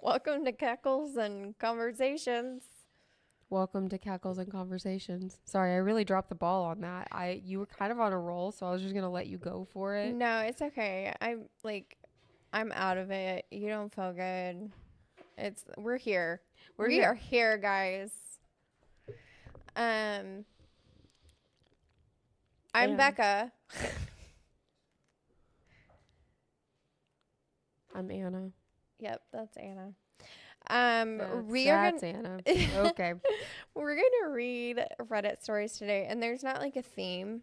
Welcome to Cackles and Conversations. Welcome to Cackles and Conversations. Sorry, I really dropped the ball on that. You were kind of on a roll, so I was just gonna let you go for it. No, it's okay. I'm out of it. You don't feel good. We're here. We're We are here. here, guys. Um, I'm And Becca. I'm Anna. Yep, that's Anna. We are That's Anna. Okay. we're gonna read Reddit stories today, and there's not like a theme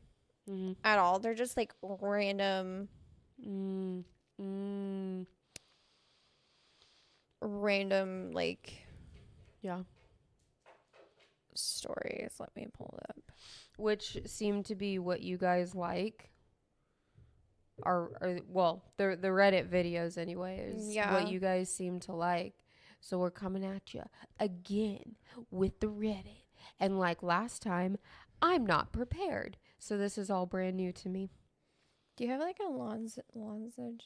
Mm, at all. They're just like random, mm, mm. random like Yeah. stories. Let me pull it up. Which seem to be what you guys like. Well, the Reddit videos anyway is what Yeah. you guys seem to like. So we're coming at you again with the Reddit. And like last time, I'm not prepared. So this is all brand new to me. Do you have like a lozenge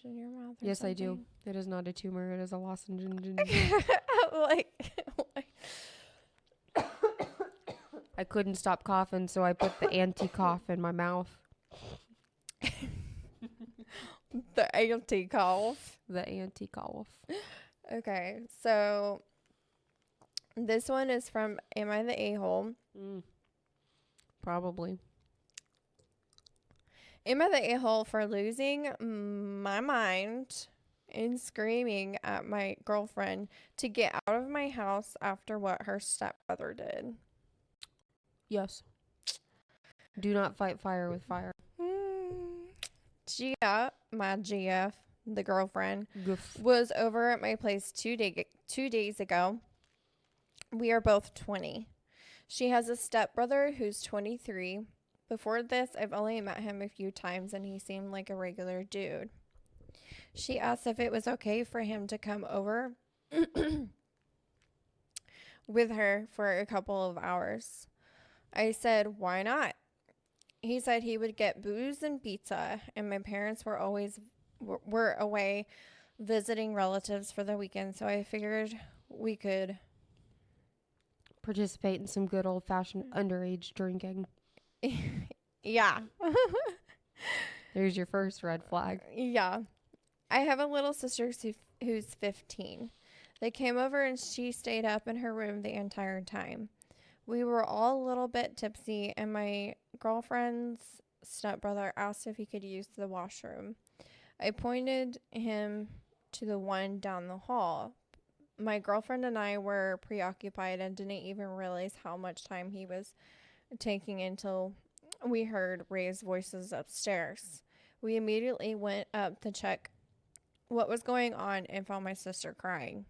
in your mouth or Yes, I do. something? It is not a tumor. It is a lozenge. like, I couldn't stop coughing, so I put the anti-cough in my mouth. the anti cough. The anti-cough. Okay, so this one is from Am I the A-hole? Probably. Am I the a-hole for losing my mind and screaming at my girlfriend to get out of my house after what her stepbrother did? Yes. Do not fight fire with fire. Gia, my GF, the girlfriend, Goof. was over at my place 2 days ago. We are both 20. She has a stepbrother who's 23. Before this, I've only met him a few times and he seemed like a regular dude. She asked if it was okay for him to come over with her for a couple of hours. I said, why not? He said he would get booze and pizza, and my parents were away visiting relatives for the weekend, so I figured we could Participate in some good old-fashioned underage drinking. yeah. There's your first red flag. Yeah. I have a little sister who's 15. They came over and she stayed up in her room the entire time. We were all a little bit tipsy, and my girlfriend's stepbrother asked if he could use the washroom. I pointed him to the one down the hall. My girlfriend and I were preoccupied and didn't even realize how much time he was taking until we heard raised voices upstairs. We immediately went up to check what was going on and found my sister crying.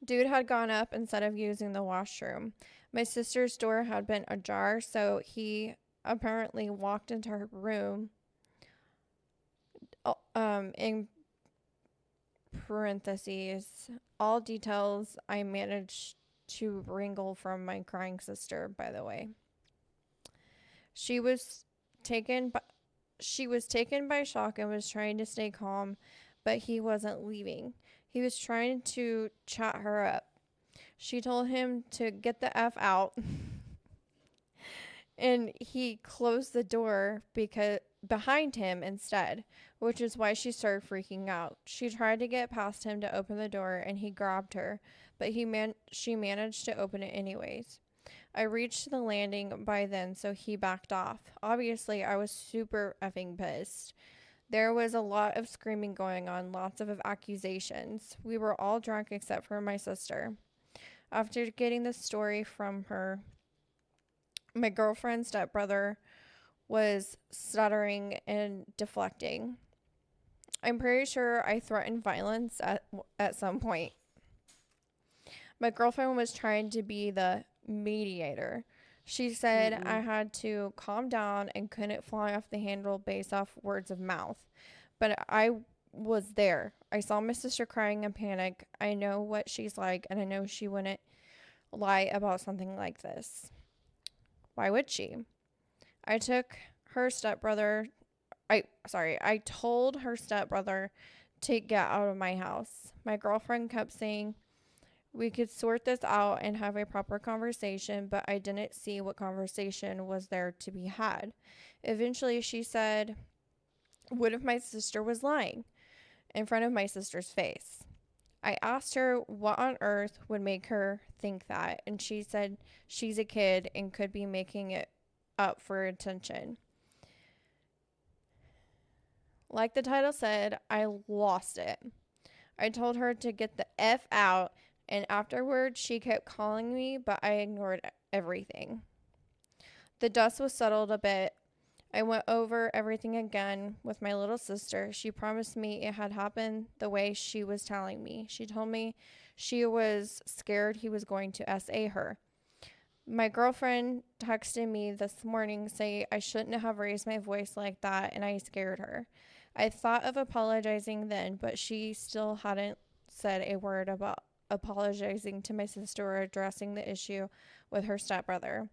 Dude had gone up instead of using the washroom. My sister's door had been ajar, so he apparently walked into her room. In parentheses, all details I managed to wrangle from my crying sister, by the way. She was taken by shock and was trying to stay calm, but he wasn't leaving. He was trying to chat her up. She told him to get the F out. And he closed the door because behind him instead, which is why she started freaking out. She tried to get past him to open the door and he grabbed her, but she managed to open it anyways. I reached the landing by then, so he backed off. Obviously, I was super effing pissed. There was a lot of screaming going on, lots of accusations. We were all drunk except for my sister. After getting the story from her, my girlfriend's stepbrother was stuttering and deflecting. I'm pretty sure I threatened violence at some point. My girlfriend was trying to be the mediator. She said I had to calm down and couldn't fly off the handle based off words of mouth. But I was there. I saw my sister crying in panic. I know what she's like, and I know she wouldn't lie about something like this. Why would she? I took her stepbrother. I told her stepbrother to get out of my house. My girlfriend kept saying we could sort this out and have a proper conversation, but I didn't see what conversation was there to be had. Eventually, she said, what if my sister was lying in front of my sister's face? I asked her what on earth would make her think that, and she said she's a kid and could be making it up for attention. Like the title said, I lost it. I told her to get the F out, and afterwards she kept calling me, but I ignored everything. The dust was settled a bit. I went over everything again with my little sister. She promised me it had happened the way she was telling me. She told me she was scared he was going to SA her. My girlfriend texted me this morning saying I shouldn't have raised my voice like that, and I scared her. I thought of apologizing then, but she still hadn't said a word about apologizing to my sister or addressing the issue with her stepbrother.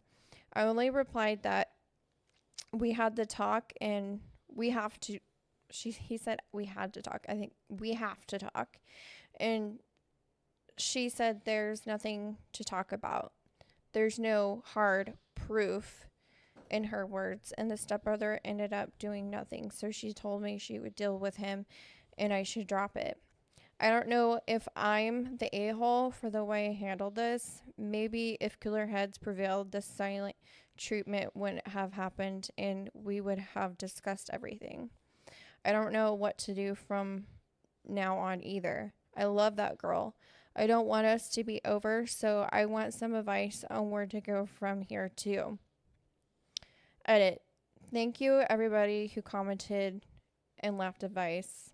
I only replied that we had to talk and we have to. He said we had to talk. I think we have to talk. And she said there's nothing to talk about. There's no hard proof, in her words, and the stepbrother ended up doing nothing. So she told me she would deal with him and I should drop it. I don't know if I'm the a-hole for the way I handled this. Maybe if cooler heads prevailed, the silent treatment wouldn't have happened and we would have discussed everything. I don't know what to do from now on either. I love that girl. I don't want us to be over, so I want some advice on where to go from here too. Edit. Thank you everybody who commented and left advice.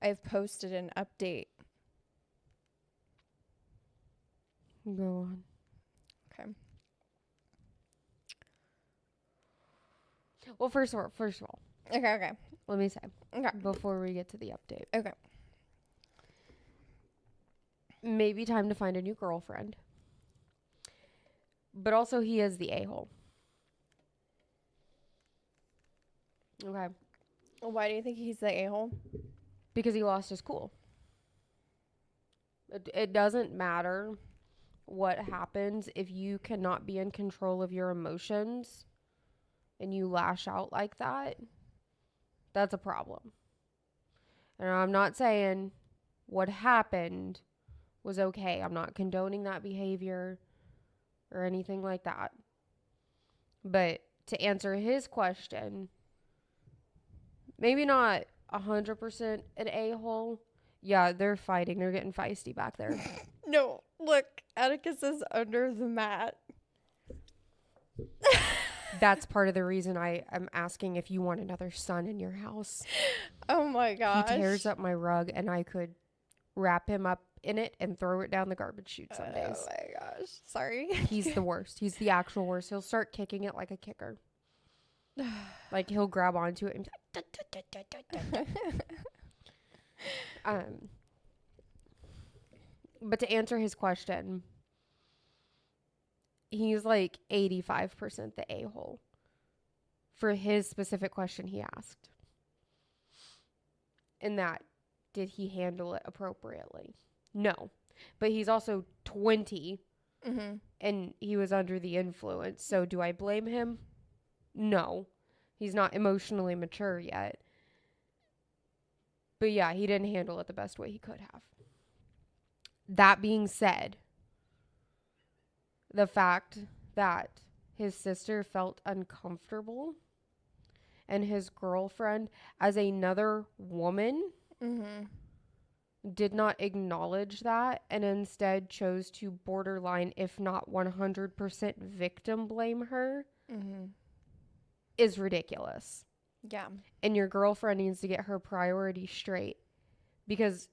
I've posted an update. Go on. Okay. Well, first of all, Okay. let me say, Okay. before we get to the update, Okay. maybe time to find a new girlfriend. But also, he is the a-hole. Okay. Why do you think he's the a-hole? Because he lost his cool. It doesn't matter what happens if you cannot be in control of your emotions and you lash out like that. That's a problem. And I'm not saying what happened was okay. I'm not condoning that behavior or anything like that. But to answer his question, maybe not 100% an a-hole. Yeah, they're fighting. They're getting feisty back there. No, look, Atticus is under the mat. That's part of the reason I am asking if you want another son in your house. Oh my gosh. He tears up my rug and I could wrap him up in it and throw it down the garbage chute some days. Oh my gosh. Sorry. He's the worst. He's the actual worst. He'll start kicking it like a kicker. Like he'll grab onto it and but to answer his question, he's like 85% the a-hole for his specific question he asked. And that, did he handle it appropriately? No. But he's also 20 and he was under the influence. So do I blame him? No. He's not emotionally mature yet. But yeah, he didn't handle it the best way he could have. That being said, the fact that his sister felt uncomfortable and his girlfriend, as another woman, did not acknowledge that and instead chose to borderline, if not 100% victim blame her, is ridiculous. Yeah. And your girlfriend needs to get her priorities straight. Because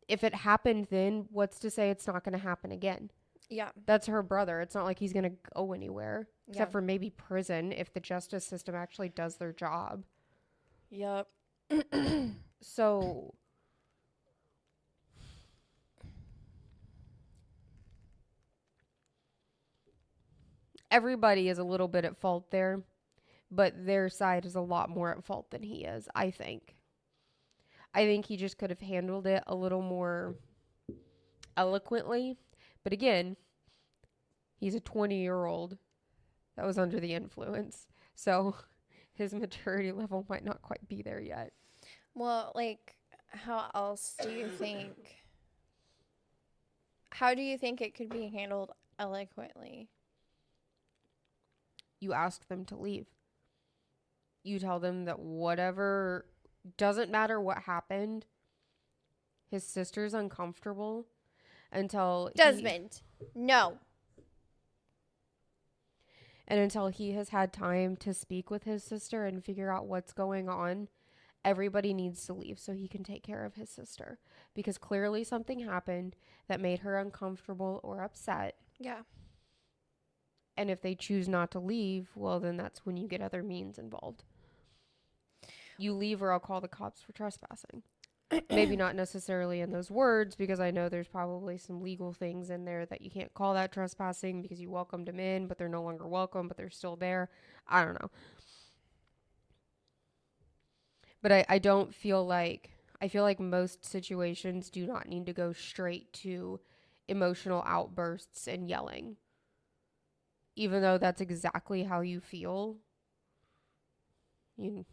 if it happened then, what's to say it's not going to happen again? Yeah. That's her brother. It's not like he's going to go anywhere. Except for maybe prison if the justice system actually does their job. Yep. So everybody is a little bit at fault there, but their side is a lot more at fault than he is, I think. I think he just could have handled it a little more eloquently. But again, he's a 20-year-old that was under the influence. So his maturity level might not quite be there yet. Well, like, how else do you think? How do you think it could be handled eloquently? You ask them to leave. You tell them that whatever, doesn't matter what happened, his sister's uncomfortable until Desmond, no. And until he has had time to speak with his sister and figure out what's going on, everybody needs to leave so he can take care of his sister. Because clearly something happened that made her uncomfortable or upset. Yeah. And if they choose not to leave, well, then that's when you get other means involved. You leave or I'll call the cops for trespassing. Maybe not necessarily in those words, because I know there's probably some legal things in there that you can't call that trespassing because you welcomed them in, but they're no longer welcome, but they're still there. I don't know. But I don't feel like, I feel like most situations do not need to go straight to emotional outbursts and yelling. Even though that's exactly how you feel, you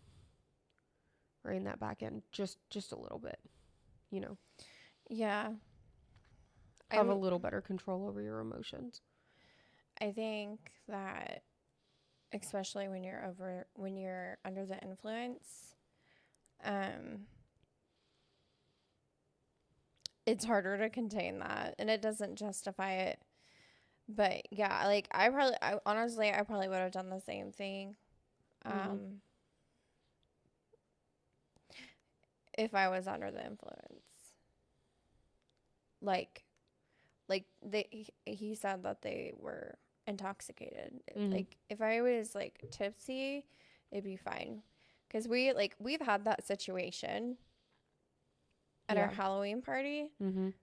rein that back in just a little bit, you know. Yeah. Have a little better control over your emotions. I think that especially when you're under the influence, it's harder to contain that, and it doesn't justify it. But yeah, like I probably would have done the same thing. If I was under the influence. Like he said that they were intoxicated. Like if I was like tipsy, it'd be fine. Cuz we've had that situation at our Halloween party. And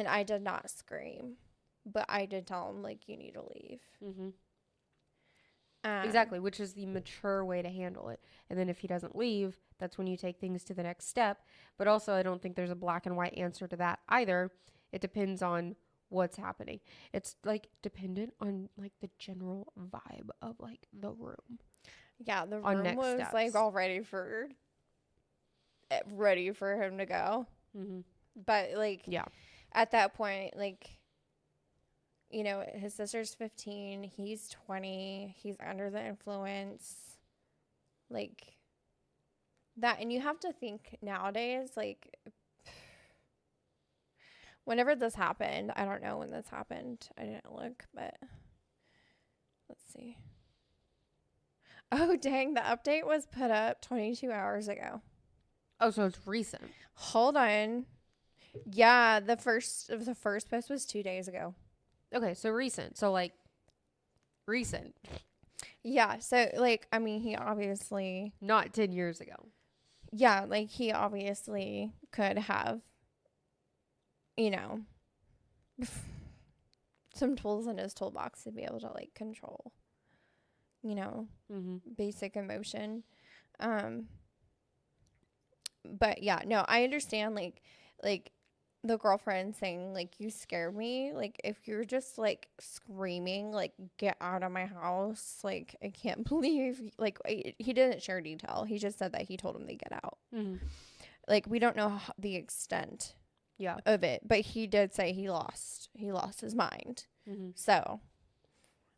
I did not scream, but I did tell him like you need to leave. Exactly, which is the mature way to handle it. And then if he doesn't leave, that's when you take things to the next step. But also, I don't think there's a black and white answer to that either. It depends on what's happening. It's like dependent on like the general vibe of like the room. Yeah, the room was steps. Like all ready for him to go. But like, yeah, at that point, like, you know, his sister's 15, he's 20, he's under the influence, like that. And you have to think nowadays, like, whenever this happened, I don't know when this happened. I didn't look, but let's see. Oh, dang, the update was put up 22 hours ago. Oh, so it's recent. Hold on. Yeah, the first post was 2 days ago. Okay, so recent. So, like, recent. Yeah, so, like, I mean, he obviously... Not 10 years ago. Yeah, like, he obviously could have, you know, some tools in his toolbox to be able to, like, control, you know, basic emotion. But, yeah, no, I understand, like, the girlfriend saying, like, you scared me. Like, if you're just, like, screaming, like, get out of my house. Like, I can't believe, like, he didn't share detail. He just said that he told him to get out. Like, we don't know the extent of it. But he did say he lost his mind. So,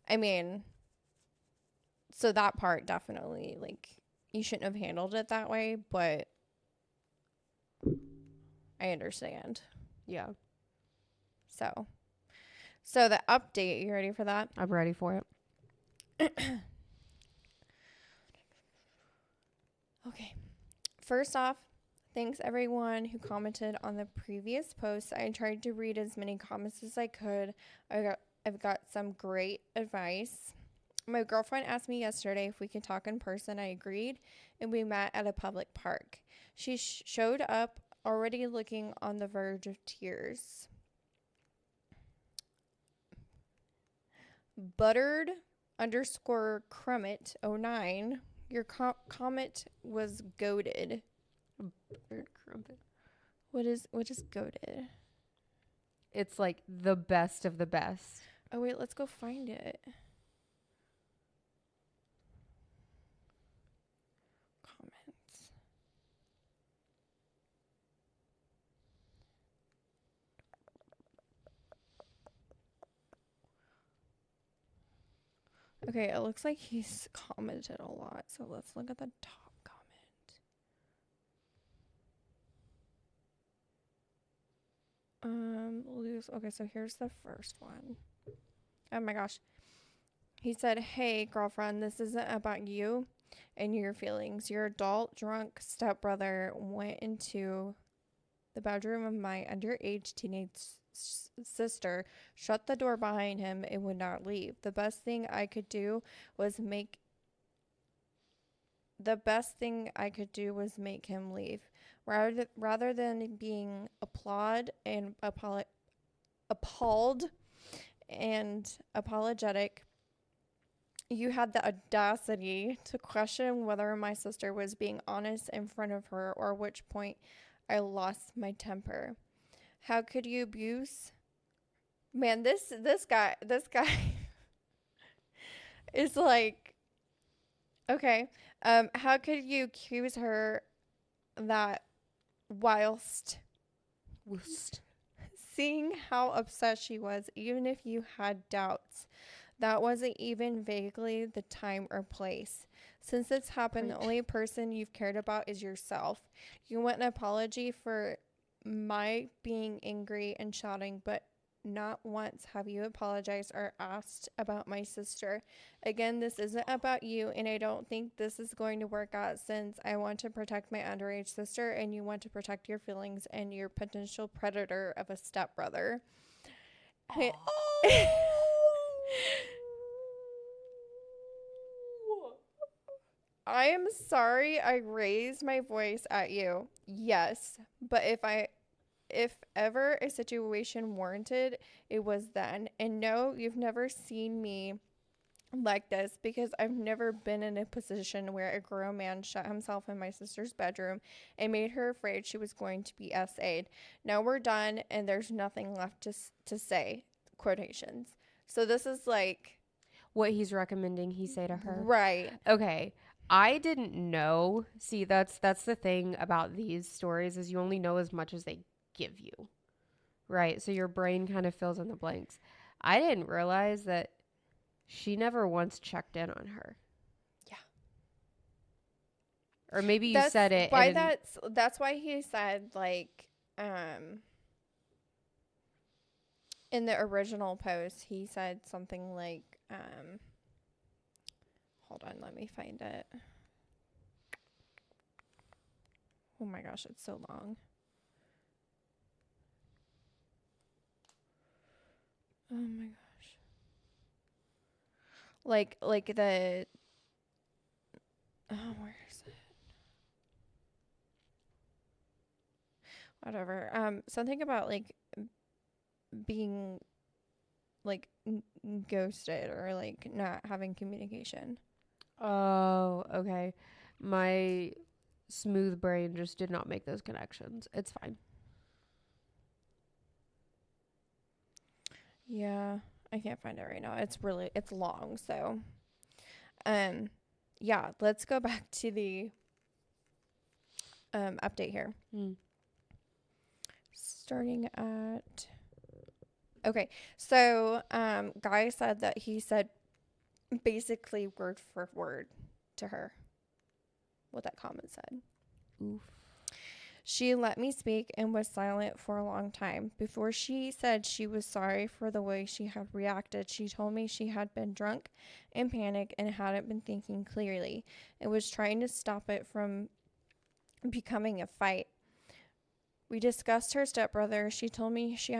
I mean, so that part definitely, like, you shouldn't have handled it that way. But I understand. Yeah. So the update, you ready for that? I'm ready for it. Okay. First off, thanks everyone who commented on the previous post. I tried to read as many comments as I could. I've got some great advice. My girlfriend asked me yesterday if we could talk in person. I agreed, and we met at a public park. She showed up already looking on the verge of tears. Buttered underscore Crummett 09. Your comment was goated. Bird crumpet. What is goated? It's like the best of the best. Oh wait, let's go find it. Comments. Okay, it looks like he's commented a lot, so let's look at the top comment. Lose. Okay, so here's the first one. Oh my gosh. He said, "Hey, girlfriend, this isn't about you and your feelings. Your adult drunk stepbrother went into the bedroom of my underage teenage sister, shut the door behind him, and would not leave. The best thing I could do was make him leave. Rather than being appalled and apologetic, you had the audacity to question whether my sister was being honest in front of her, or at which point I lost my temper. How could you abuse?" Man, this guy is like, okay. How could you accuse her that whilst seeing how upset she was, even if you had doubts? That wasn't even vaguely the time or place. Since it's happened, the only person you've cared about is yourself. You want an apology for my being angry and shouting, but not once have you apologized or asked about my sister. Again, this isn't about you, and I don't think this is going to work out, since I want to protect my underage sister and you want to protect your feelings and your potential predator of a stepbrother. I am sorry I raised my voice at you. Yes, but if ever a situation warranted, it was then. And no, you've never seen me like this, because I've never been in a position where a grown man shut himself in my sister's bedroom and made her afraid she was going to be SA'd. Now we're done and there's nothing left to say. Quotations. So this is like what he's recommending he say to her. Right. Okay. I didn't know. See, that's the thing about these stories, is you only know as much as they give you. Right? So your brain kind of fills in the blanks. I didn't realize that she never once checked in on her. Yeah. Or maybe you said it. That's why he said, like, in the original post, he said something like, hold on, let me find it. Oh my gosh, it's so long. Oh my gosh. Like the, where is it? Whatever. Something about like being like ghosted, or like not having communication. Oh, okay. My smooth brain just did not make those connections. It's fine. Yeah, I can't find it right now. It's long, so yeah, let's go back to the update here. Starting at, okay, so Guy said that he said basically word for word to her what that comment said. Oof. She let me speak and was silent for a long time. Before she said she was sorry for the way she had reacted, she told me she had been drunk and panicked and hadn't been thinking clearly and was trying to stop it from becoming a fight. We discussed her stepbrother. She told me he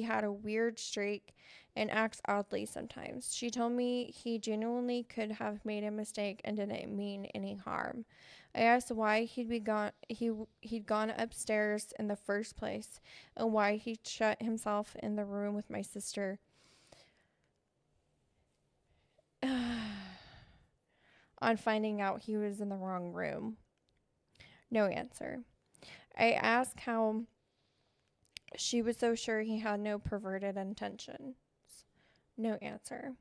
had a weird streak and acts oddly sometimes. She told me he genuinely could have made a mistake and didn't mean any harm. I asked why he'd gone upstairs in the first place and why he shut himself in the room with my sister. on finding out he was in the wrong room. No answer. I asked how she was so sure he had no perverted intentions. No answer.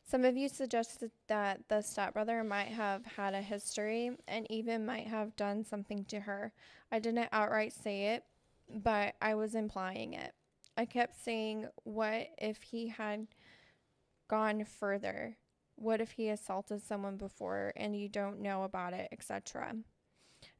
Some of you suggested that the stepbrother might have had a history and even might have done something to her. I didn't outright say it, but I was implying it. I kept saying, what if he had gone further? What if he assaulted someone before and you don't know about it, etc.?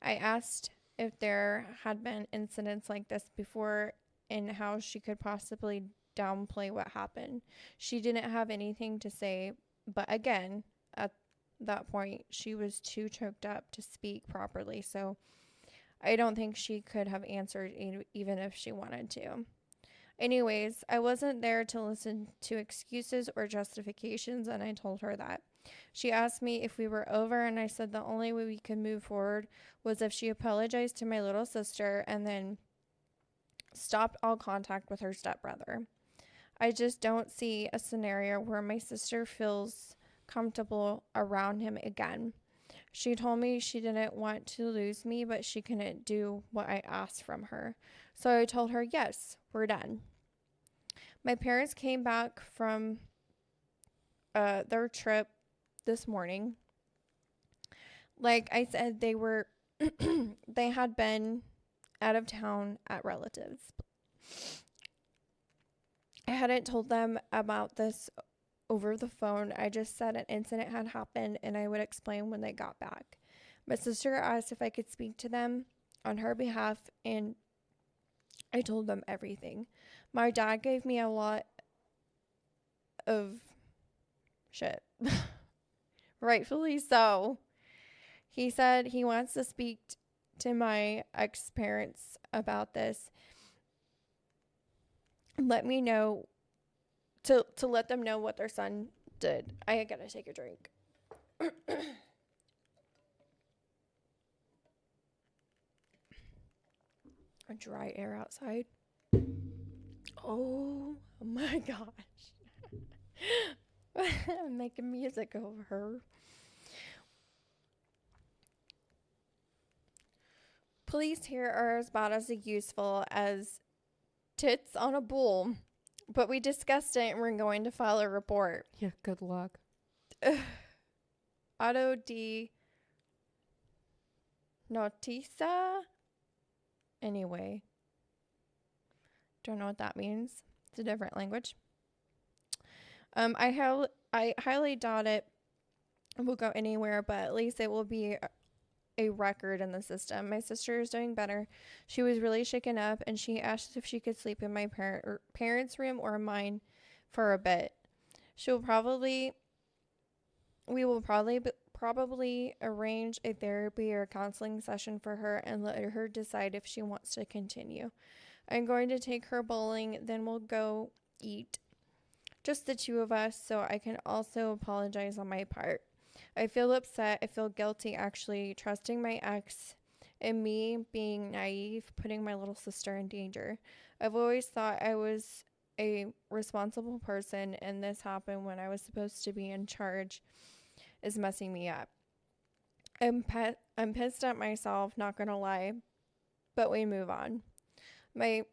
I asked if there had been incidents like this before and how she could possibly downplay what happened. She didn't have anything to say, but again, at that point, she was too choked up to speak properly, so I don't think she could have answered even if she wanted to. Anyways, I wasn't there to listen to excuses or justifications, and I told her that. She asked me if we were over, and I said the only way we could move forward was if she apologized to my little sister and then stopped all contact with her stepbrother. I just don't see a scenario where my sister feels comfortable around him again. She told me she didn't want to lose me, but she couldn't do what I asked from her. So I told her, yes, we're done. My parents came back from their trip this morning. Like I said, they had been out of town at relatives. I hadn't told them about this over the phone. I just said an incident had happened and I would explain when they got back. My sister asked if I could speak to them on her behalf, and I told them everything. My dad gave me a lot of shit. Rightfully so. He said he wants to speak to my ex-parents about this. Let me know to let them know what their son did. I gotta take a drink. A dry air outside. Oh my gosh. I'm making music over her. Police here are about as useful as tits on a bull, but we discussed it and we're going to file a report. Yeah, good luck. Auto di notisa. Anyway, don't know what that means. It's a different language. I highly doubt it will go anywhere, but at least it will be a record in the system. My sister is doing better. She was really shaken up, and she asked if she could sleep in my parents' room or mine for a bit. We will probably arrange a therapy or counseling session for her and let her decide if she wants to continue. I'm going to take her bowling, then we'll go eat. Just the two of us, so I can also apologize on my part. I feel upset. I feel guilty actually trusting my ex and me being naive, putting my little sister in danger. I've always thought I was a responsible person, and this happened when I was supposed to be in charge is messing me up. I'm pissed at myself, not gonna lie, but we move on. My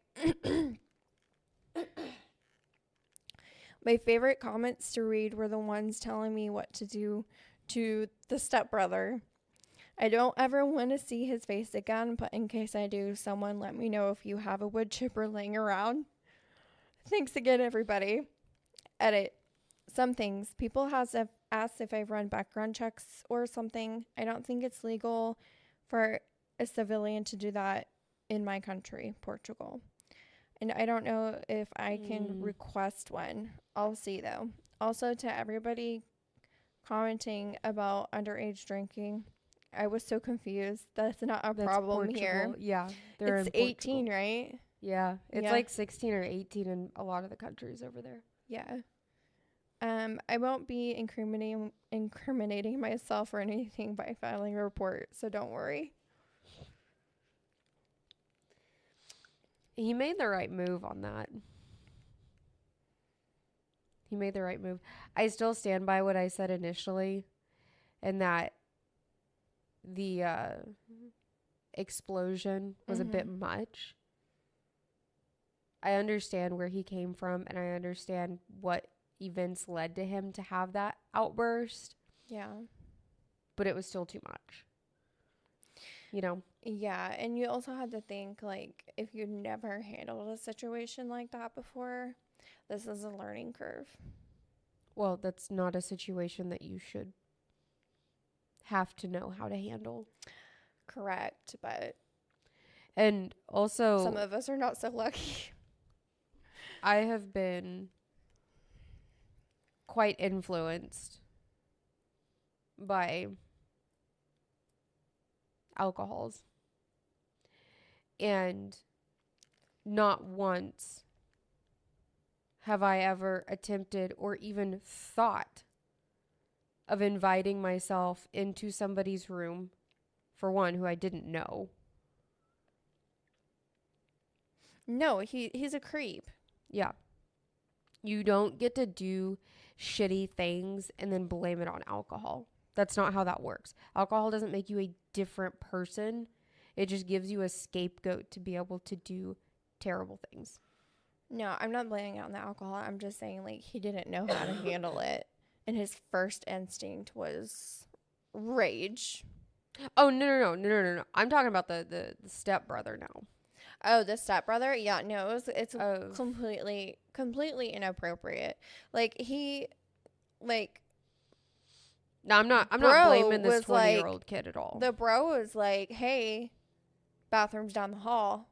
favorite comments to read were the ones telling me what to do to the stepbrother. I don't ever want to see his face again, but in case I do, someone let me know if you have a wood chipper laying around. Thanks again, everybody. Edit. Some things. People have asked if I've run background checks or something. I don't think it's legal for a civilian to do that in my country, Portugal. And I don't know if I can request one. I'll see, though. Also, to everybody commenting about underage drinking, I was so confused. That's not a problem Portugal. here. Yeah, it's 18, right? Yeah, it's Yeah. like 16 or 18 in a lot of the countries over there. Yeah. I won't be incriminating myself or anything by filing a report, so don't worry. He made the right move on that. He made the right move. I still stand by what I said initially. and that the explosion was a bit much. I understand where he came from, and I understand what events led to him to have that outburst. Yeah. But it was still too much. You know? Yeah, and you also had to think, like, if you've never handled a situation like that before, this is a learning curve. Well, that's not a situation that you should have to know how to handle. Correct, but... And also... some of us are not so lucky. I have been quite influenced by alcohols. And not once have I ever attempted or even thought of inviting myself into somebody's room, for one, who I didn't know. No, he's a creep. Yeah. You don't get to do shitty things and then blame it on alcohol. That's not how that works. Alcohol doesn't make you a different person. It just gives you a scapegoat to be able to do terrible things. No, I'm not blaming it on the alcohol. I'm just saying, like, he didn't know how to handle it. And his first instinct was rage. Oh, no. I'm talking about the stepbrother now. Oh, the stepbrother? Yeah, no, it's completely inappropriate. Like, No, I'm not blaming this 20-year-old kid at all. The bro was like, hey, bathroom's down the hall.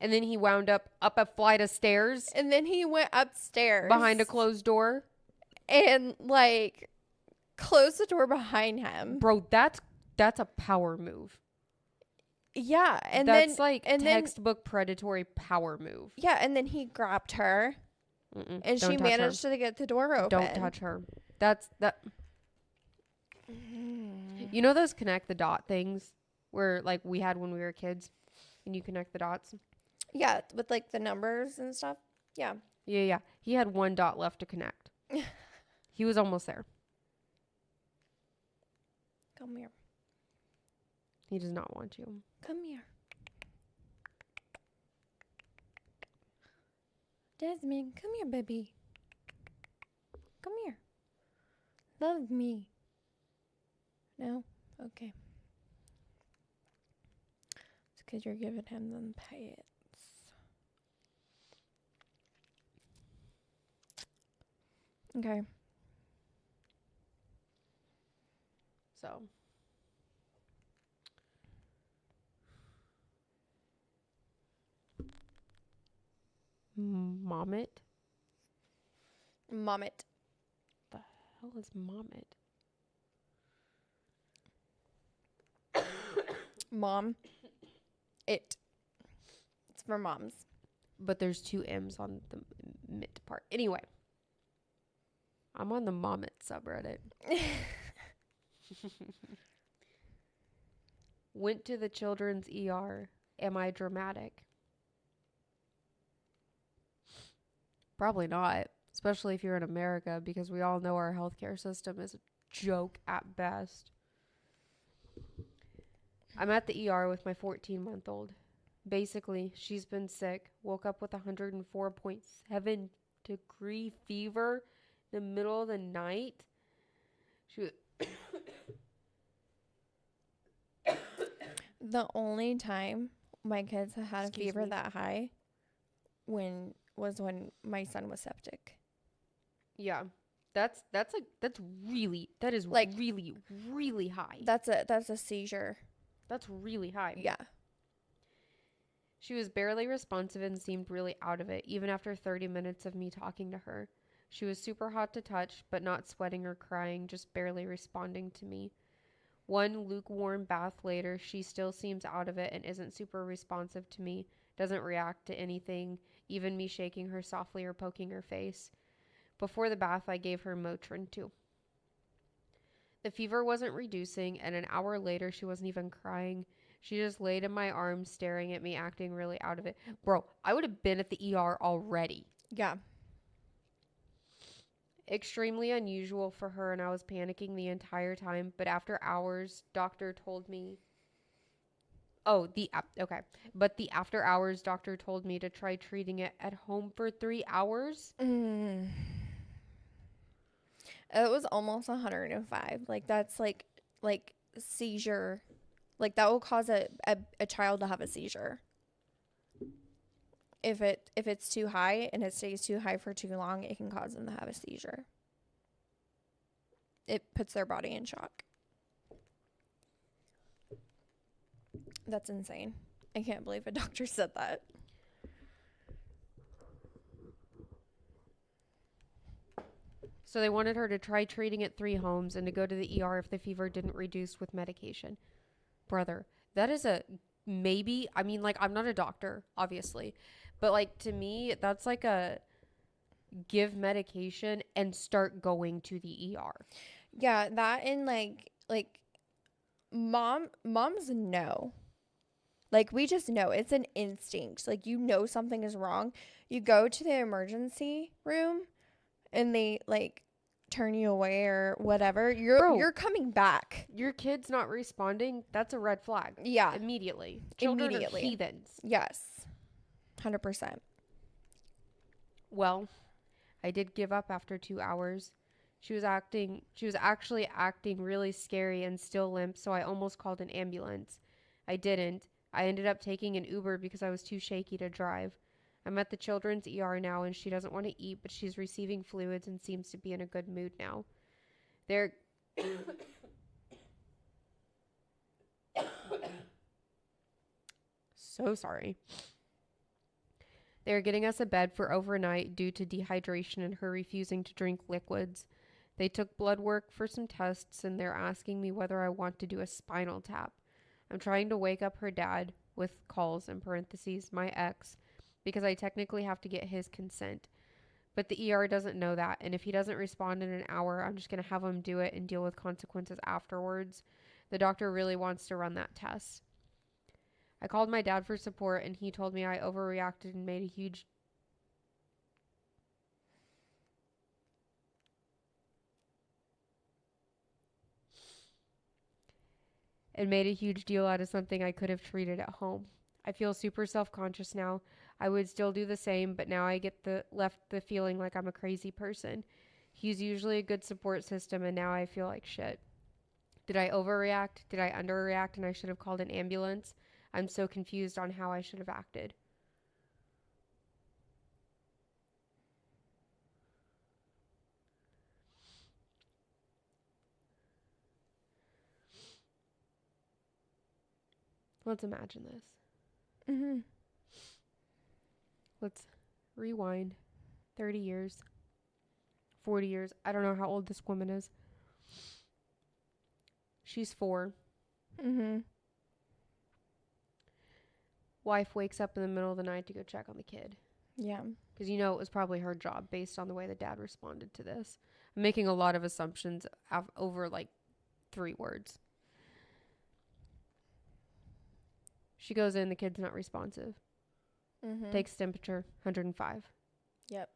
And then he wound up a flight of stairs. And then he went upstairs. Behind a closed door. And, like, closed the door behind him. Bro, that's a power move. Yeah. And that's then, like textbook predatory power move. Yeah, and then he grabbed her. And she managed to get the door open. Don't touch her. That. You know those connect the dot things where, like, we had when we were kids and you connect the dots? Yeah, with, like, the numbers and stuff. Yeah. Yeah. He had one dot left to connect. He was almost there. Come here. He does not want you. Come here. Desmond, come here, baby. Come here. Love me. No? Okay. It's because you're giving him them pets. Okay. So. Mommet? Mommet. The hell is Mommet? Mom. It's for moms. But there's two M's on the mit part. Anyway. I'm on the Mommet subreddit. Went to the children's ER. Am I dramatic? Probably not. Especially if you're in America, because we all know our healthcare system is a joke at best. I'm at the ER with my 14-month-old. Basically, she's been sick, woke up with 104.7 degree fever in the middle of the night. She was The only time my kids have had a fever that high was when my son was septic. Yeah. That is like really high. That's a seizure. That's really high. Yeah. She was barely responsive and seemed really out of it, even after 30 minutes of me talking to her. She was super hot to touch, but not sweating or crying, just barely responding to me. One lukewarm bath later, she still seems out of it and isn't super responsive to me, doesn't react to anything, even me shaking her softly or poking her face. Before the bath, I gave her Motrin too. The fever wasn't reducing, and an hour later, she wasn't even crying. She just laid in my arms, staring at me, acting really out of it. Bro, I would have been at the ER already. Yeah. extremely unusual for her, and I was panicking the entire time. But after hours, doctor told me. Oh, okay. But the after hours doctor told me to try treating it at home for 3 hours. Mm. It was almost 105. Like that's like seizure. Like that will cause a child to have a seizure. If it's too high and it stays too high for too long, it can cause them to have a seizure. It puts their body in shock. That's insane. I can't believe a doctor said that. So they wanted her to try treating at 3 homes and to go to the ER if the fever didn't reduce with medication. Brother, that is a maybe. I mean, like, I'm not a doctor, obviously. But, like, to me, that's like a give medication and start going to the ER. Yeah, that and like moms know. Like we just know. It's an instinct. Like you know something is wrong. You go to the emergency room and they like turn you away or whatever. You're coming back. Your kid's not responding. That's a red flag. Yeah. Immediately. Children are heathens. Yes. 100%. Well, I did give up after 2 hours. She was actually acting really scary and still limp, so I almost called an ambulance. I didn't. I ended up taking an Uber because I was too shaky to drive. I'm at the children's ER now and she doesn't want to eat, but she's receiving fluids and seems to be in a good mood now. They're so sorry. They're getting us a bed for overnight due to dehydration and her refusing to drink liquids. They took blood work for some tests and they're asking me whether I want to do a spinal tap. I'm trying to wake up her dad, with calls in parentheses, my ex, because I technically have to get his consent. But the ER doesn't know that, and if he doesn't respond in an hour, I'm just going to have him do it and deal with consequences afterwards. The doctor really wants to run that test. I called my dad for support, and he told me I overreacted and made a huge deal out of something I could have treated at home. I feel super self-conscious now. I would still do the same, but now I get left the feeling like I'm a crazy person. He's usually a good support system, and now I feel like shit. Did I overreact? Did I underreact and I should have called an ambulance? I'm so confused on how I should have acted. Let's imagine this. Mm-hmm. Let's rewind 30 years, 40 years. I don't know how old this woman is. She's 4. Mm-hmm. Wife wakes up in the middle of the night to go check on the kid. Yeah. Because you know it was probably her job based on the way the dad responded to this. I'm making a lot of assumptions over like 3 words. She goes in, the kid's not responsive. Mm-hmm. Takes temperature, 105. Yep.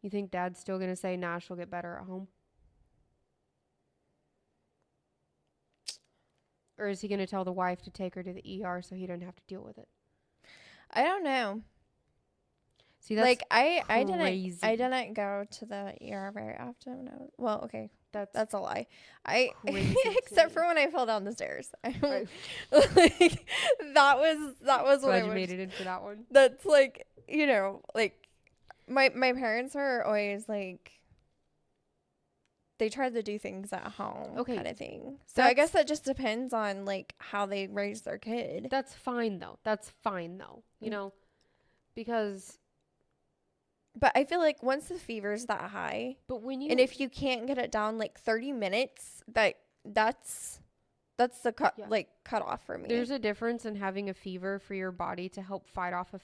You think dad's still going to say, nah, she'll get better at home? Or is he going to tell the wife to take her to the ER so he doesn't have to deal with it? I don't know. See, that's like I crazy. I didn't go to the ER very often when I was, well, okay. That's a lie. I crazy except for when I fell down the stairs. Like that was glad what you made it into that one. That's like, you know, like my parents are always like they try to do things at home, Okay. kind of thing. So I guess that just depends on like how they raise their kid. That's fine though. You know, because But I feel like once the fever's that high, and if you can't get it down like 30 minutes, that's the cut off for me. There's a difference in having a fever for your body to help fight off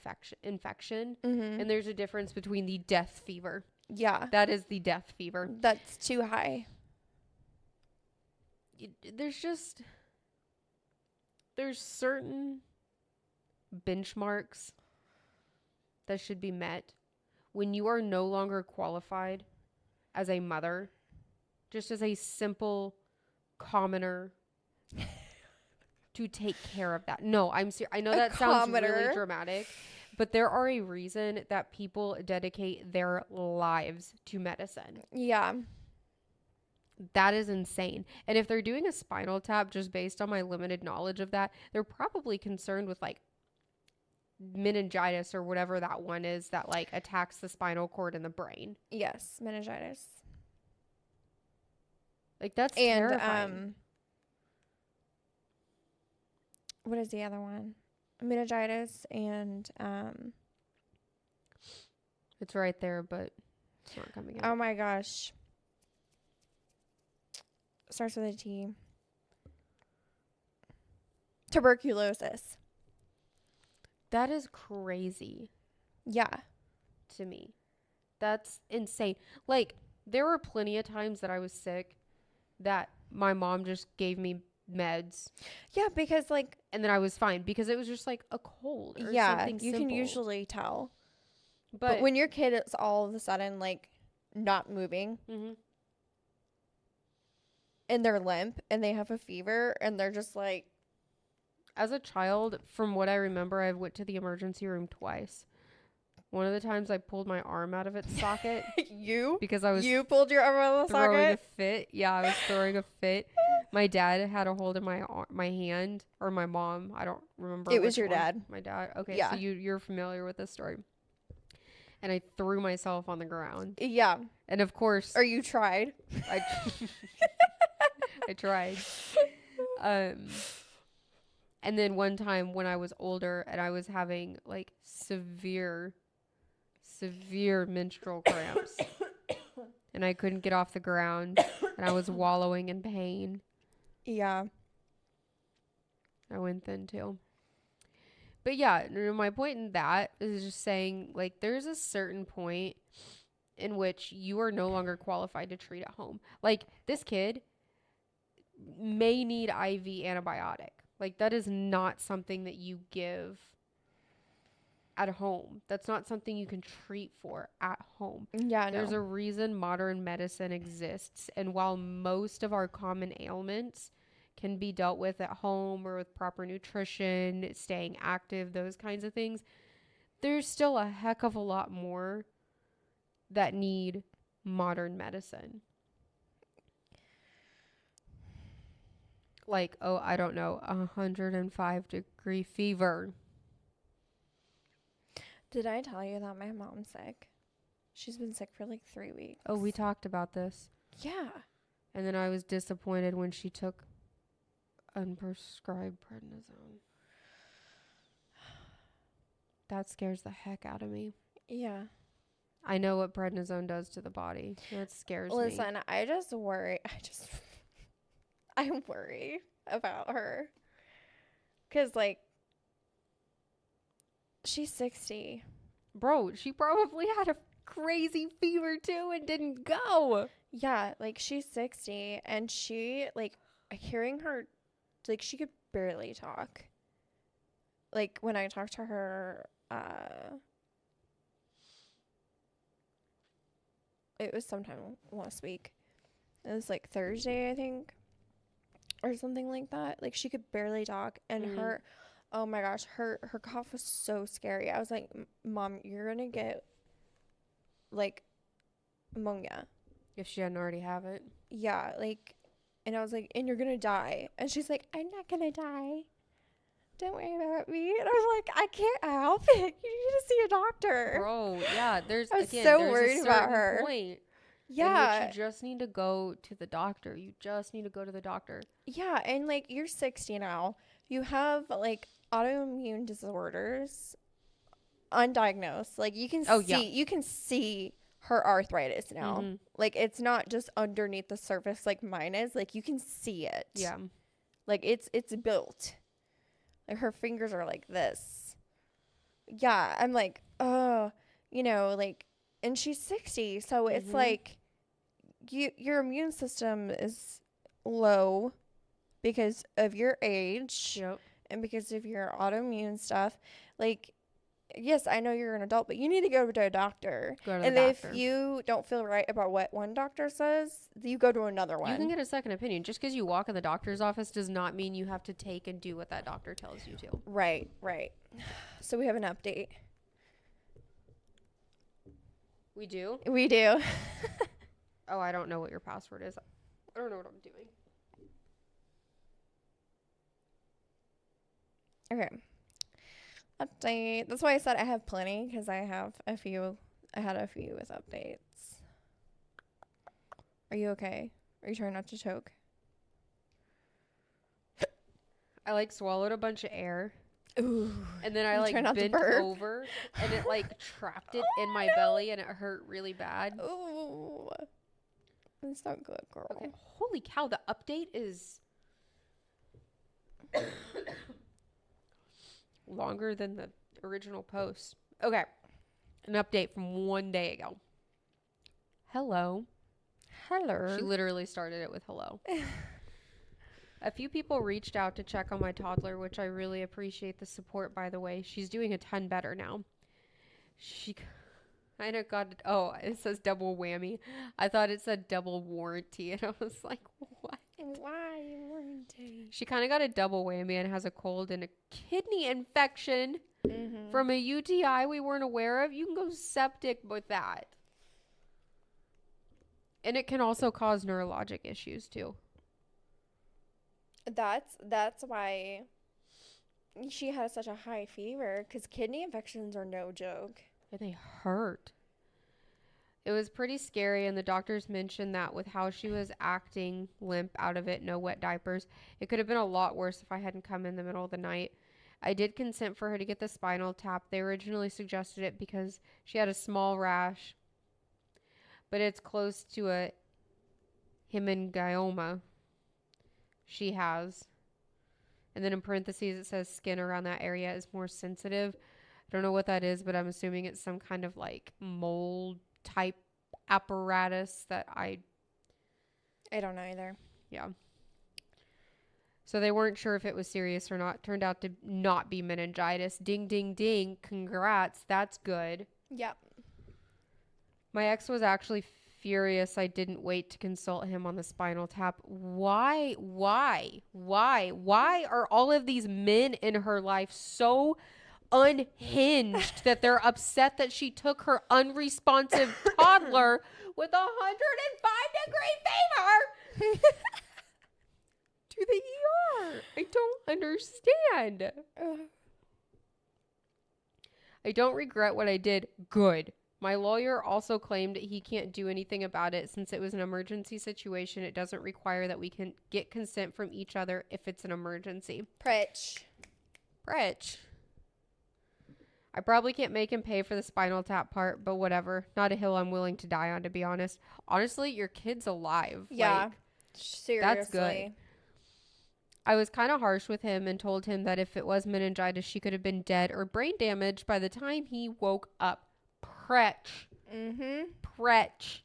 infection, Mm-hmm. and there's a difference between the death fever. Yeah. That is the death fever. That's too high. There's certain benchmarks that should be met when you are no longer qualified as a mother, just as a simple commoner to take care of that. No, I'm serious. I know A that sounds really commoner. dramatic, but there are a reason that people dedicate their lives to medicine. Yeah. That is insane. And if they're doing a spinal tap, just based on my limited knowledge of that, they're probably concerned with like meningitis or whatever that one is that like attacks the spinal cord and the brain. Yes, meningitis. Like that's And terrifying. what is the other one? Meningitis and It's right there, but it's not coming oh out. my gosh. Starts with a T. Tuberculosis. That is crazy Yeah. to me. That's insane. Like, there were plenty of times that I was sick that my mom just gave me meds Yeah, because like and then I was fine because it was just like a cold or yeah, something you simple. can usually tell. But But when your kid is all of a sudden like not moving Mhm. and they're limp and they have a fever and they're just like As a child, from what I remember, I went to the emergency room twice. One of the times I pulled my arm out of its socket you because I was pulled your arm out of the throwing a socket. fit. Yeah, I was throwing a fit. My dad had a hold of my hand, or my mom. I don't remember. It was which your one. dad. My dad. Okay, Yeah. so you're familiar with this story. And I threw myself on the ground. Yeah. And of course, Or you tried. I I tried. And then one time when I was older and I was having like severe menstrual cramps and I couldn't get off the ground and I was wallowing in pain, Yeah. I went then too. But yeah, my point in that is just saying like there's a certain point in which you are no longer qualified to treat at home. Like this kid may need IV antibiotic. Like that is not something that you give at home. That's not something you can treat for at home. Yeah, There's no. a reason modern medicine exists. And while most of our common ailments can be dealt with at home or with proper nutrition, staying active, those kinds of things, there's still a heck of a lot more that need modern medicine. Like, oh, I don't know, 105-degree fever. Did I tell you that my mom's sick? She's been sick for like 3 weeks. Oh, we talked about this. Yeah. And then I was disappointed when she took unprescribed prednisone. That scares the heck out of me. Yeah. I know what prednisone does to the body. That scares me. Listen, I just worry. I worry about her. Because, like, she's 60. Bro, she probably had a crazy fever too and didn't go. Yeah, like, she's 60. And she, like, hearing her, like, she could barely talk. Like, when I talked to her, it was sometime last week. It was, like, Thursday, I think. Or something like that. Like, she could barely talk. And her, oh my gosh, her cough was so scary. I was like, Mom, you're gonna get, like, pneumonia. If she hadn't already have it. Yeah, like, and I was like, and you're gonna die. And she's like, I'm not gonna die. Don't worry about me. And I was like, I can't help it. You need to see a doctor. Bro, yeah, there's I was again, so there's worried a about certain her. point Yeah. in which you just need to go to the doctor. You just need to go to the doctor. Yeah, and like you're 60 now. You have like autoimmune disorders undiagnosed. Like you can you can see her arthritis now. Mhm. Like it's not just underneath the surface like mine is. Like you can see it. Yeah. Like it's built. Like her fingers are like this. Yeah, I'm like, oh, you know, like, and she's 60, so it's like your immune system is low because of your age Yep. and because of your autoimmune stuff. Like, yes, I know you're an adult, but you need to go to a doctor. Go to the And doctor. if you don't feel right about what one doctor says, you go to another You can one. get a second opinion. Just because you walk in the doctor's office does not mean you have to take and do what that doctor tells you to. Right, right. So we have an update. We do? We do. Oh, I don't know what your password is. I don't know what I'm doing. Okay. Update. That's why I said I have plenty, because I have a few. I had a few with updates. Are you okay? Are you trying not to choke? I like swallowed a bunch of air Ooh. and then I You like try not to bent burp? over and it like trapped it in my belly and it hurt really bad. Ooh. That's not good, girl. Okay, holy cow, the update is longer than the original post. Okay, an update from 1 day ago. Hello. Hello. She literally started it with hello. A few people reached out to check on my toddler, which I really appreciate the support, by the way. She's doing a ton better now. She kind of got, oh, it says double whammy. I thought it said double warranty, and I was like, what? Why warranty? She kind of got a double whammy and has a cold and a kidney infection from a UTI we weren't aware of. You can go septic with that. And it can also cause neurologic issues, too. That's why she has such a high fever, because kidney infections are no joke. And they hurt. It was pretty scary, and the doctors mentioned that with how she was acting, limp out of it, no wet diapers, it could have been a lot worse if I hadn't come in the middle of the night. I did consent for her to get the spinal tap. They originally suggested it because she had a small rash, but it's close to a hemangioma she has. And then in parentheses it says skin around that area is more sensitive. I don't know what that is, but I'm assuming it's some kind of like mold type apparatus that I don't know either. yeah. So they weren't sure if it was serious or not. Turned out to not be meningitis. Ding ding ding. Congrats. That's good. Yep. My ex was actually furious I didn't wait to consult him on the spinal tap. Why are all of these men in her life so unhinged that they're upset that she took her unresponsive toddler with 105-degree fever to the ER? I don't understand. I don't regret what I did. Good. My lawyer also claimed he can't do anything about it since it was an emergency situation. It doesn't require that we can get consent from each other if it's an emergency. Pritch. I probably can't make him pay for the spinal tap part, but whatever. Not a hill I'm willing to die on, to be honest. Honestly, your kid's alive. Yeah. Like, seriously. that's good. I was kind of harsh with him and told him that if it was meningitis, she could have been dead or brain damaged by the time he woke up. Pretch.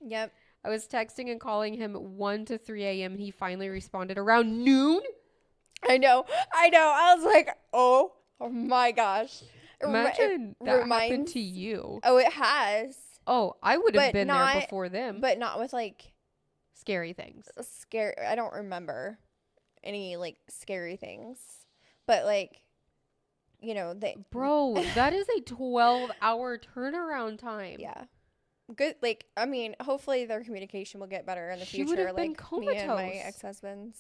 Yep. I was texting and calling him 1 to 3 a.m. and he finally responded around noon. I know. I was like, oh my gosh. Imagine that happened to you. Oh, it has. Oh, I would have been there before them. But not with like scary things. Scary. I don't remember any like scary things. But like, you know, Bro, that is a 12-hour turnaround time. Yeah. Good. Like, I mean, hopefully their communication will get better in the future. Would have been like comatose. Me and my ex-husband's.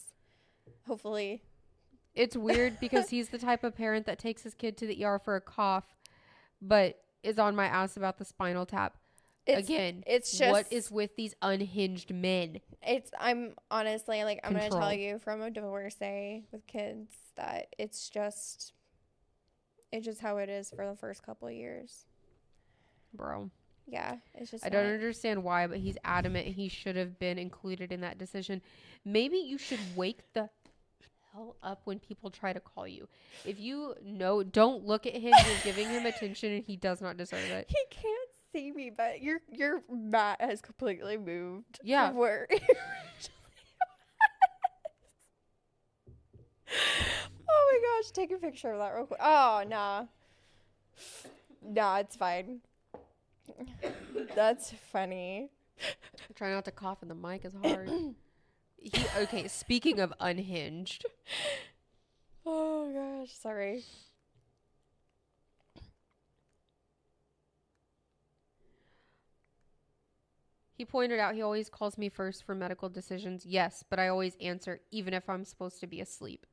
Hopefully. It's weird because he's the type of parent that takes his kid to the ER for a cough, but is on my ass about the spinal tap. It's just what is with these unhinged men? I'm honestly like, I'm going to tell you from a divorcee with kids that it's just how it is for the first couple of years. Bro. Yeah, it's just I don't understand why, but he's adamant he should have been included in that decision. Maybe you should wake the hell up when people try to call you. If you know, don't look at him. You're giving him attention and he does not deserve it. He can't see me, but your mat has completely moved. Yeah. From where Oh my gosh, take a picture of that real quick. Oh, nah. Nah, it's fine. That's funny. Try not to cough in the mic is hard. Okay, speaking of unhinged. Oh gosh, sorry. He pointed out he always calls me first for medical decisions. Yes, but I always answer even if I'm supposed to be asleep.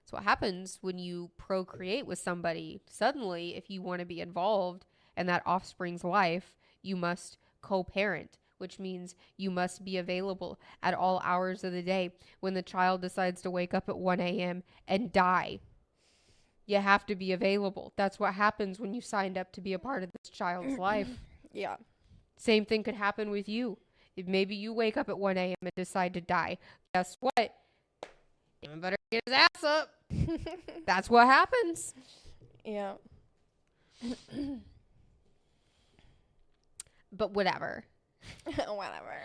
So what happens when you procreate with somebody? Suddenly, if you want to be involved in that offspring's life, you must co-parent, which means you must be available at all hours of the day. When the child decides to wake up at 1 a.m. and die, you have to be available. That's what happens when you signed up to be a part of this child's life. Yeah. Same thing could happen with you. If maybe you wake up at 1 a.m. and decide to die. Guess what? Even better get his ass up. That's what happens. Yeah. But whatever. Whatever.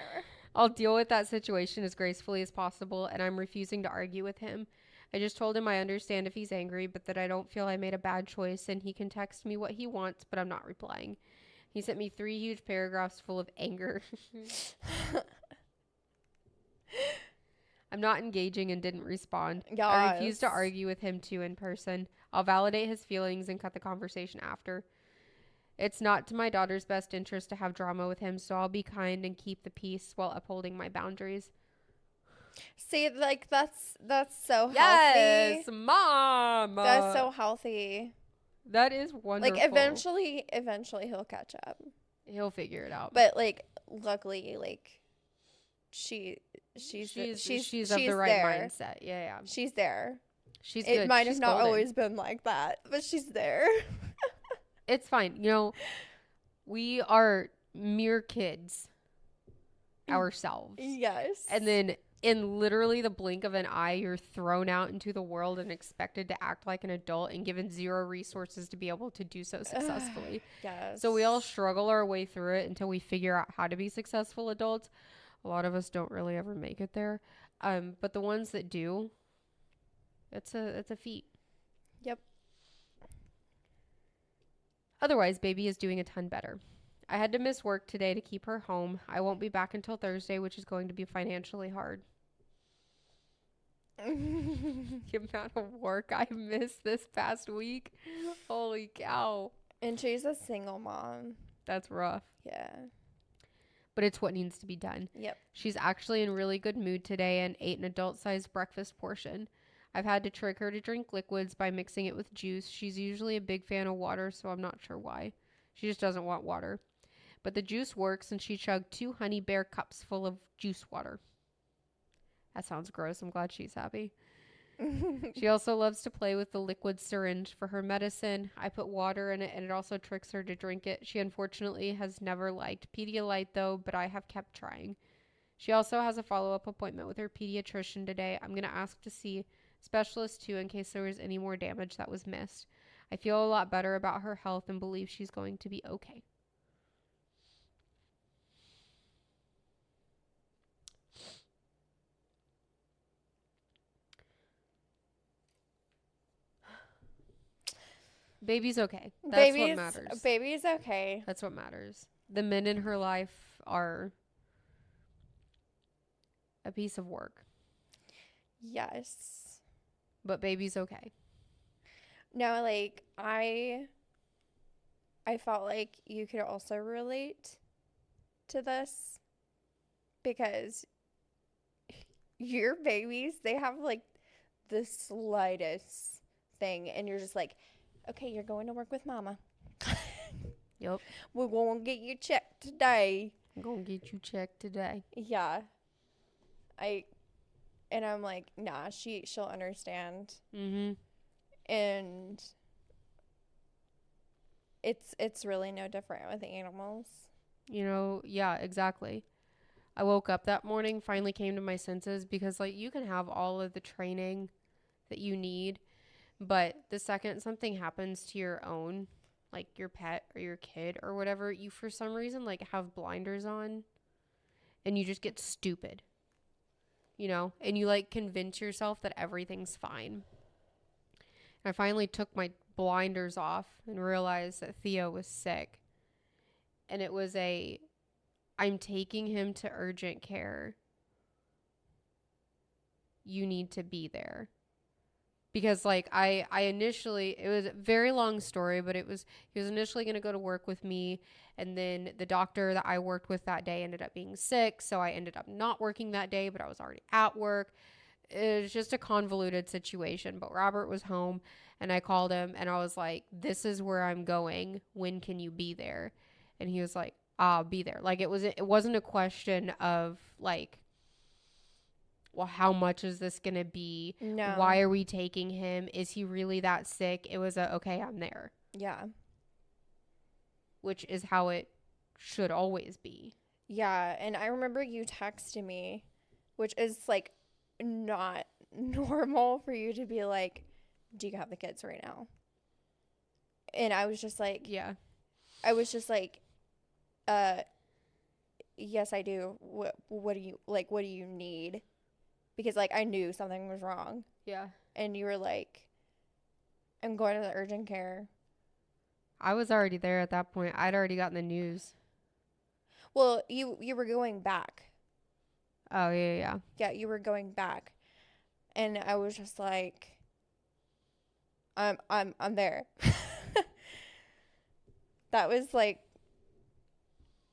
I'll deal with that situation as gracefully as possible, and I'm refusing to argue with him. I just told him I understand if he's angry, but that I don't feel I made a bad choice, and he can text me what he wants, but I'm not replying. He sent me 3 huge paragraphs full of anger. I'm not engaging and didn't respond. Yes. I refuse to argue with him too in person. I'll validate his feelings and cut the conversation after. It's not to my daughter's best interest to have drama with him, so I'll be kind and keep the peace while upholding my boundaries. See, like that's so healthy. Yes, Mom. That's so healthy. That is wonderful. Like eventually he'll catch up. He'll figure it out. But like luckily like she's of the right there. mindset. Yeah. She's there. She's It good. might She's have not golden. always been like that, but she's there. It's fine. You know, we are mere kids ourselves. Yes. And then in literally the blink of an eye, you're thrown out into the world and expected to act like an adult and given 0 resources to be able to do so successfully. Yes. So we all struggle our way through it until we figure out how to be successful adults. A lot of us don't really ever make it there. But the ones that do, it's a feat. Yep. Otherwise, baby is doing a ton better. I had to miss work today to keep her home. I won't be back until Thursday, which is going to be financially hard. The amount of work I missed this past week. Holy cow. And she's a single mom. That's rough. Yeah. But it's what needs to be done. Yep. She's actually in really good mood today and ate an adult-sized breakfast portion. I've had to trick her to drink liquids by mixing it with juice. She's usually a big fan of water, so I'm not sure why. She just doesn't want water. But the juice works, and she chugged 2 Honey Bear cups full of juice water. That sounds gross. I'm glad she's happy. She also loves to play with the liquid syringe for her medicine. I put water in it, and it also tricks her to drink it. She unfortunately has never liked Pedialyte, though, but I have kept trying. She also has a follow-up appointment with her pediatrician today. I'm going to ask to see specialist too in case there was any more damage that was missed. I feel a lot better about her health and believe she's going to be okay. Baby's okay. That's what matters. Baby's okay. That's what matters. The men in her life are a piece of work. Yes. But baby's okay. No, like I felt like you could also relate to this because your babies, they have like the slightest thing and you're just like, okay, you're going to work with mama. Yep. We're going to get you checked today. I'm going to get you checked today. Yeah. And I'm like, nah, she'll understand. Mm-hmm. And it's really no different with animals. You know, yeah, exactly. I woke up that morning, finally came to my senses because, like, you can have all of the training that you need, but the second something happens to your own, like your pet or your kid or whatever, you for some reason, like, have blinders on and you just get stupid, you know, and you, like, convince yourself that everything's fine. I finally took my blinders off and realized that Theo was sick. And it was I'm taking him to urgent care. You need to be there. Because like I initially, it was a very long story, but he was initially going to go to work with me, and then the doctor that I worked with that day ended up being sick, so I ended up not working that day, but I was already at work. It was just a convoluted situation, but Robert was home, and I called him and I was like, this is where I'm going. When can you be there? And he was like, I'll be there. Like it wasn't a question of like, well, how much is this going to be? No. Why are we taking him? Is he really that sick? It was okay, I'm there. Yeah. Which is how it should always be. Yeah. And I remember you texted me, which is like not normal for you to be like, do you have the kids right now? And I was just like, yeah. Yes, I do. What do you need? Because like I knew something was wrong. Yeah. And you were like, I'm going to the urgent care. I was already there at that point. I'd already gotten the news. Well, you were going back. Oh, yeah. Yeah, you were going back. And I was just like, I'm there. That was like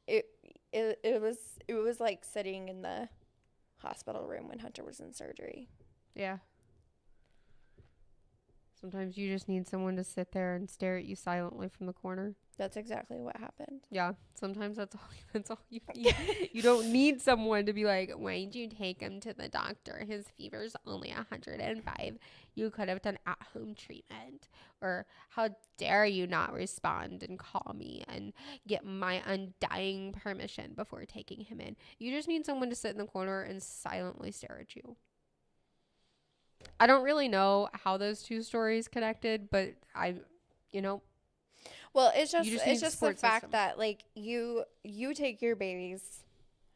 it was like sitting in the hospital room when Hunter was in surgery. Yeah. Sometimes you just need someone to sit there and stare at you silently from the corner. That's exactly what happened. Yeah. Sometimes that's all you need. You don't need someone to be like, why'd you take him to the doctor? His fever's only 105. You could have done at-home treatment. Or how dare you not respond and call me and get my undying permission before taking him in. You just need someone to sit in the corner and silently stare at you. I don't really know how those two stories connected, but well, it's just the fact system. that like you take your babies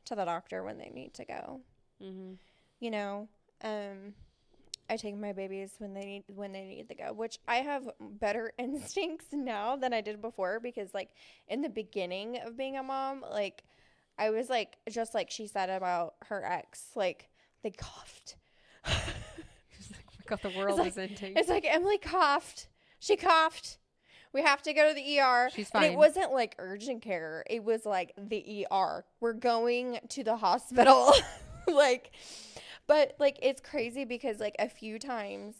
to the doctor when they need to go. Mm-hmm. You know, I take my babies when they need to go, which I have better instincts now than I did before, because like in the beginning of being a mom, like I was like, just like she said about her ex, like they coughed. God, the world is ending. It's like Emily coughed. She coughed. We have to go to the ER. She's fine. And it wasn't like urgent care. It was like the ER. We're going to the hospital. Like, but like it's crazy because like a few times,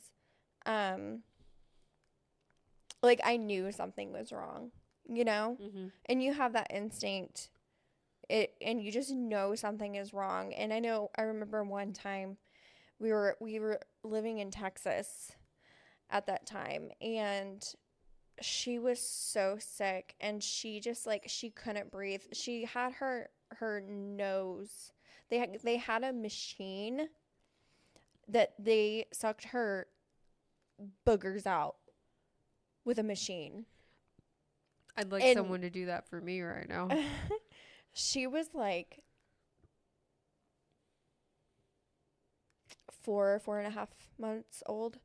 like I knew something was wrong, you know, and you have that instinct. And you just know something is wrong. And I remember one time we were living in Texas at that time, and she was so sick, and she just like she couldn't breathe. She had her nose. They had a machine that they sucked her boogers out with a machine. I'd like someone to do that for me right now. She was like 4.5 months old.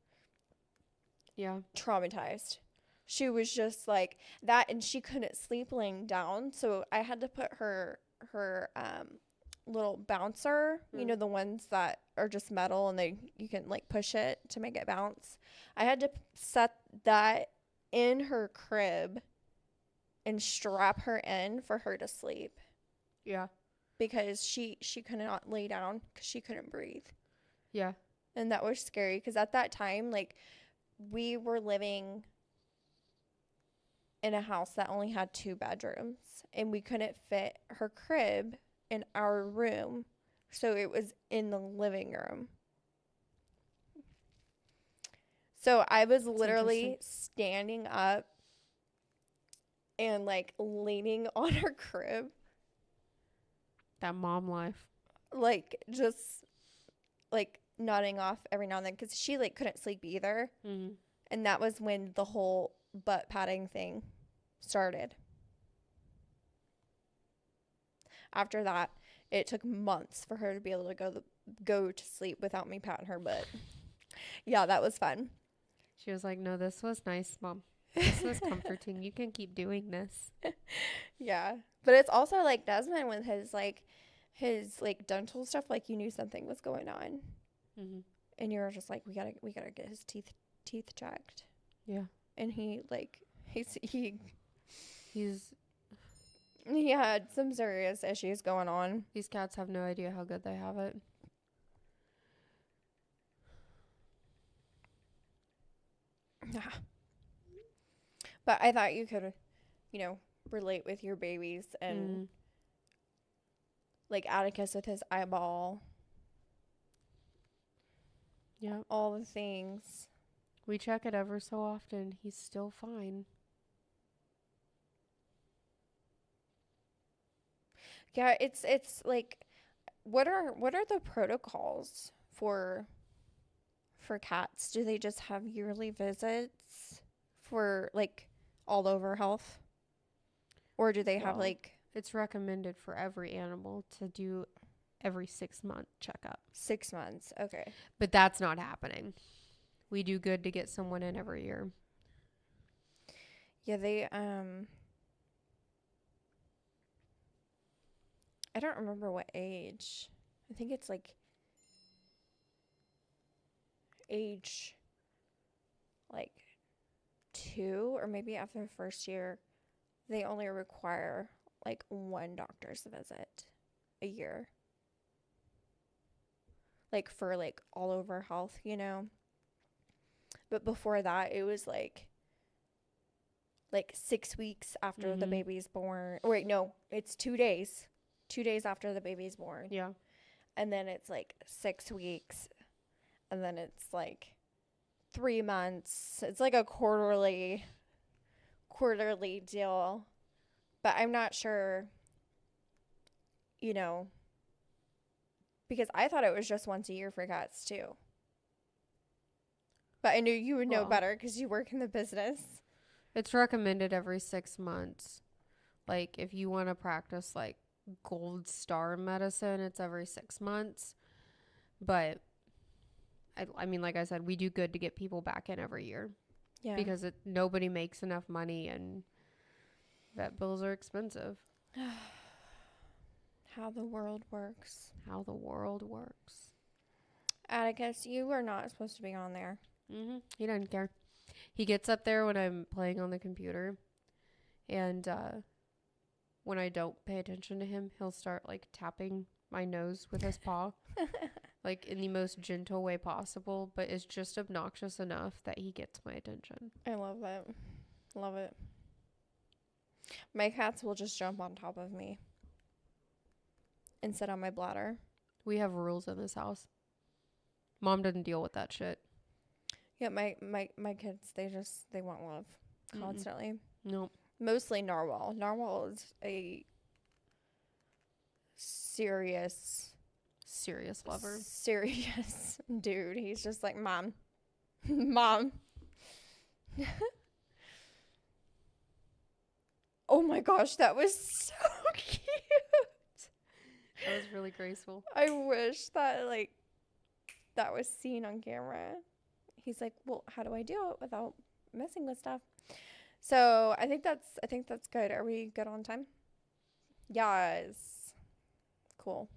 Yeah. Traumatized. She was just like that, and she couldn't sleep laying down. So I had to put her little bouncer, you know, the ones that are just metal and you can like push it to make it bounce. I had to set that in her crib and strap her in for her to sleep. Yeah. Because she could not lay down because she couldn't breathe. Yeah. And that was scary because at that time, like, we were living in a house that only had 2 bedrooms, and we couldn't fit her crib in our room. So it was in the living room. So I was literally standing up and like leaning on her crib. That mom life. Like just like nodding off every now and then because she like couldn't sleep either. Mm-hmm. And that was when the whole butt padding thing started. After that, it took months for her to be able to go to sleep without me patting her butt. Yeah, that was fun. She was like, no, this was nice, Mom. This was comforting. You can keep doing this. Yeah. But it's also like Desmond with his dental stuff, like you knew something was going on. Mm-hmm. And you were just like, we gotta get his teeth checked. Yeah. And he had some serious issues going on. These cats have no idea how good they have it. Yeah. But I thought you could, relate with your babies and like Atticus with his eyeball. Yeah. All the things. We check it ever so often. He's still fine. Yeah, it's like what are the protocols for cats? Do they just have yearly visits for like all over health? Or do they have like it's recommended for every animal to do every 6-month checkup. 6 months. Okay. But that's not happening. We do good to get someone in every year. Yeah, they I don't remember what age. I think it's like age like 2, or maybe after the first year they only require like 1 doctor's visit a year. Like for like all over health, But before that it was like 6 weeks after the baby's born. Wait, no, it's 2 days. 2 days after the baby's born. Yeah. And then it's like 6 weeks. And then it's like 3 months. It's like a quarterly deal. But I'm not sure, because I thought it was just once a year for cats too. But I knew you would know better because you work in the business. It's recommended every 6 months. Like if you want to practice like gold star medicine, it's every 6 months. But I mean, like I said, we do good to get people back in every year. Yeah. Because nobody makes enough money and vet bills are expensive. How the world works. How the world works. Atticus, you are not supposed to be on there. He doesn't care. He gets up there when I'm playing on the computer. And when I don't pay attention to him, he'll start like tapping my nose with his paw. Like in the most gentle way possible. But it's just obnoxious enough that he gets my attention. I love that. Love it. My cats will just jump on top of me and sit on my bladder. We have rules in this house. Mom doesn't deal with that shit. Yeah, my kids, they want love constantly. Nope. Mostly Narwhal. Narwhal is a serious lover. Serious dude. He's just like, Mom. Mom. Oh my gosh, that was so cute. That was really graceful. I wish that that was seen on camera. He's like, well, how do I do it without messing with stuff? So I think that's good. Are we good on time? Yes. Cool.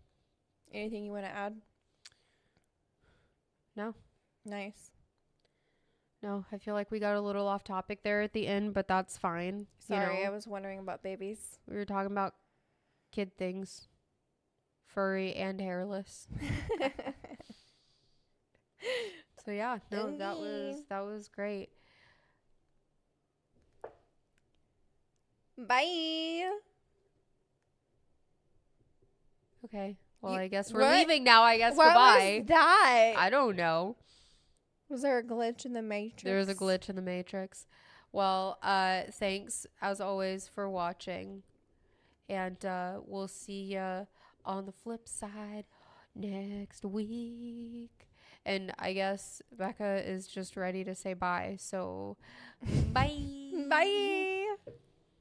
Anything you want to add? No. Nice. No, I feel like we got a little off topic there at the end, but that's fine. Sorry, I was wondering about babies. We were talking about kid things. Furry and hairless. So yeah, no, that was great. Bye. Okay. Well, I guess we're leaving now. I guess goodbye. What was that? I don't know. Was there a glitch in the Matrix? There's a glitch in the Matrix. Well, thanks as always for watching. And we'll see you on the flip side next week. And I guess Becca is just ready to say bye. So, bye. Bye.